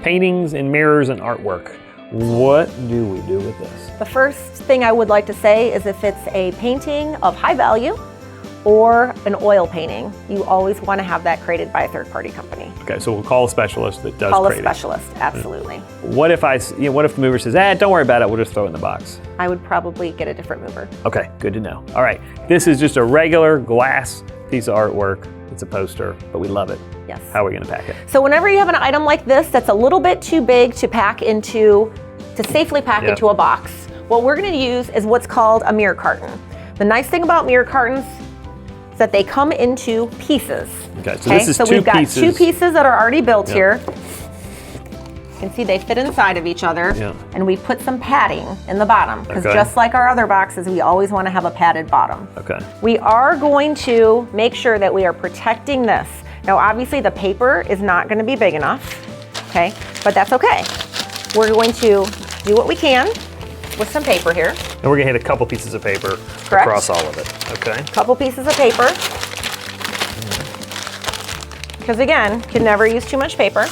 paintings and mirrors and artwork. What do we do with this? The first thing I would like to say is if it's a painting of high value or an oil painting, you always want to have that created by a third-party company. Okay, so we'll call a specialist that does Call a create it. specialist, absolutely. What if what if the mover says, don't worry about it, we'll just throw it in the box? I would probably get a different mover. Okay, good to know. All right, this is just a regular glass piece of artwork. It's a poster, but we love it. Yes. How are we gonna pack it? So whenever you have an item like this that's a little bit too big to safely pack into a box, what we're gonna use is what's called a mirror carton. The nice thing about mirror cartons is that they come into pieces. Okay, so this is so two we've got pieces. 2 pieces that are already built here. You can see they fit inside of each other, and we put some padding in the bottom, because just like our other boxes, we always want to have a padded bottom. Okay. We are going to make sure that we are protecting this. Now obviously the paper is not going to be big enough, okay, but that's okay. We're going to do what we can with some paper here. And we're gonna hit a couple pieces of paper across all of it, okay? Couple pieces of paper. Because again, can never use too much paper.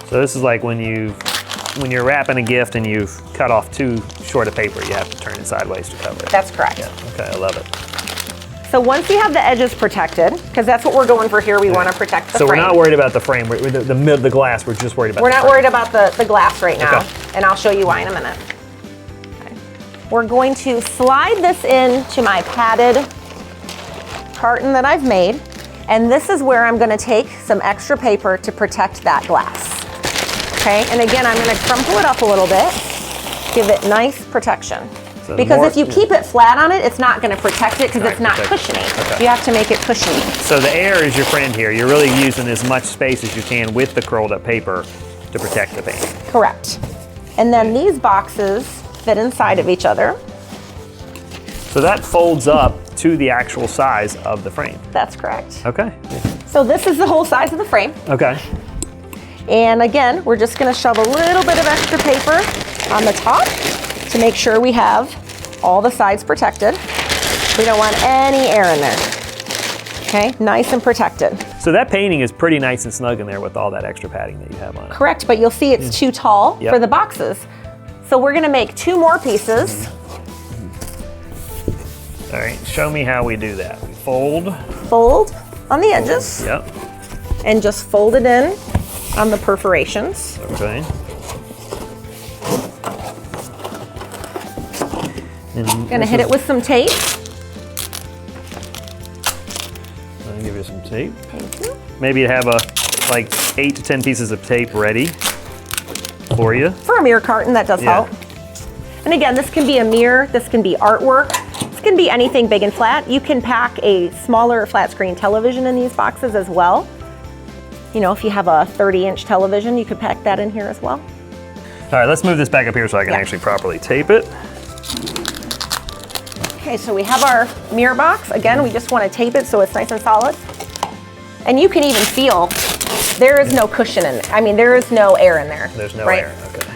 So this is like when you're wrapping a gift and you've cut off too short of paper, you have to turn it sideways to cover it. That's correct. Yeah, okay, I love it. So once we have the edges protected, because that's what we're going for here, we want to protect the frame. So we're not worried about the frame, the glass, we're just worried about We're the not frame. worried about the glass right now, Okay. and I'll show you why in a minute. Okay. We're going to slide this into my padded carton that I've made, and this is where I'm going to take some extra paper to protect that glass. Okay, and again, I'm going to crumple it up a little bit, give it nice protection. So because if you keep it flat on it, it's not going to protect it because it's not cushiony. Okay. You have to make it cushiony. So the air is your friend here. You're really using as much space as you can with the curled up paper to protect the paint. Correct. And then these boxes fit inside of each other. So that folds up to the actual size of the frame. That's correct. Okay. So this is the whole size of the frame. Okay. And again, we're just going to shove a little bit of extra paper on the top to make sure we have all the sides protected. We don't want any air in there. Okay, nice and protected. So that painting is pretty nice and snug in there with all that extra padding that you have on it. Correct, but you'll see it's too tall for the boxes. So we're going to make 2 more pieces. All right, show me how we do that. We fold. Fold on the edges. Yep. And just fold it in on the perforations. Okay. I'm gonna hit it with some tape. I'll give you some tape. Thank you. Maybe you have like 8 to 10 pieces of tape ready for you. For a mirror carton, that does help. And again, this can be a mirror, this can be artwork, this can be anything big and flat. You can pack a smaller flat screen television in these boxes as well. You know, if you have a 30-inch television, you could pack that in here as well. All right, let's move this back up here so I can actually properly tape it. Okay, so we have our mirror box. Again, we just want to tape it so it's nice and solid. And you can even feel there is no cushion in it. I mean, there is no air in there. There's no air, okay.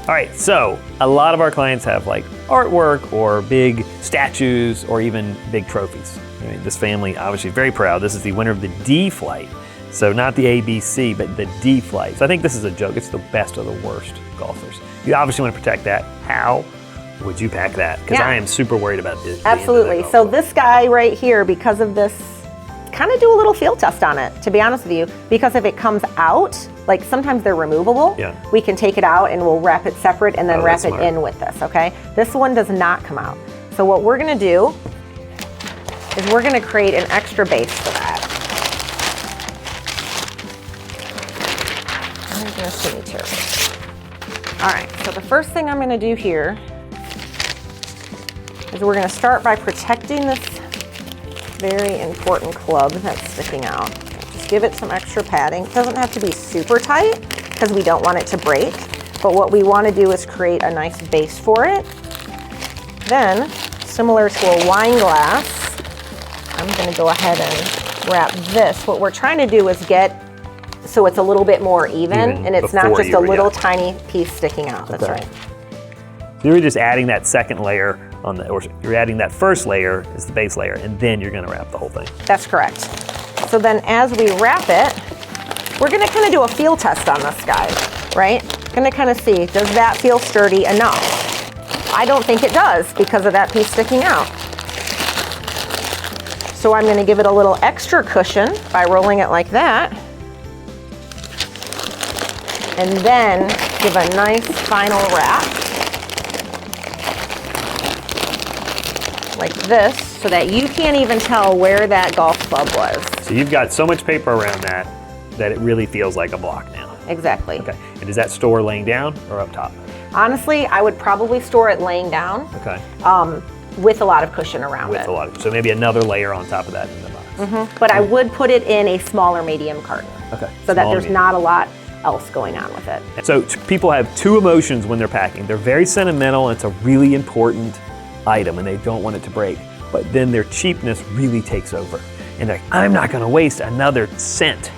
All right, so a lot of our clients have like artwork or big statues or even big trophies. I mean, this family obviously very proud. This is the winner of the D flight. So not the A, B, C, but the D flight. So I think this is a joke. It's the best of the worst golfers. You obviously want to protect that. How would you pack that? Because I am super worried about this. Absolutely. So this guy right here, because of this, kind of do a little field test on it, to be honest with you. Because if it comes out, like sometimes they're removable, we can take it out and we'll wrap it separate and then wrap it in with this, okay? This one does not come out. So what we're gonna do is we're gonna create an extra base for that. I'm gonna see me terrible. All right, so the first thing I'm gonna do here is we're gonna start by protecting this very important club that's sticking out. Just give it some extra padding. It doesn't have to be super tight because we don't want it to break, but what we wanna do is create a nice base for it. Then, similar to a wine glass, I'm gonna go ahead and wrap this. What we're trying to do is get so it's a little bit more even and it's not just a little tiny piece sticking out. That's right. So you're just adding that second layer on the, or you're adding that first layer as the base layer, and then you're gonna wrap the whole thing. That's correct. So then as we wrap it, we're gonna kind of do a feel test on this guy, right? Gonna kind of see, does that feel sturdy enough? I don't think it does because of that piece sticking out. So I'm gonna give it a little extra cushion by rolling it like that. And then give a nice final wrap. Like this, so that you can't even tell where that golf club was. So you've got so much paper around that it really feels like a block now. Exactly. Okay, and does that store laying down or up top? Honestly, I would probably store it laying down. Okay. With a lot of cushion around it. So maybe another layer on top of that in the box. But I would put it in a smaller medium carton. Okay. So that there's not a lot else going on with it. So people have two emotions when they're packing. They're very sentimental, and it's a really important item and they don't want it to break. But then their cheapness really takes over. And they're like, I'm not gonna waste another cent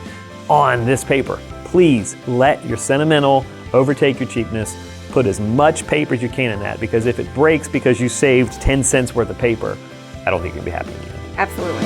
on this paper. Please let your sentimental overtake your cheapness. Put as much paper as you can in that, because if it breaks because you saved 10 cents worth of paper, I don't think you'll be happy in the end. Absolutely.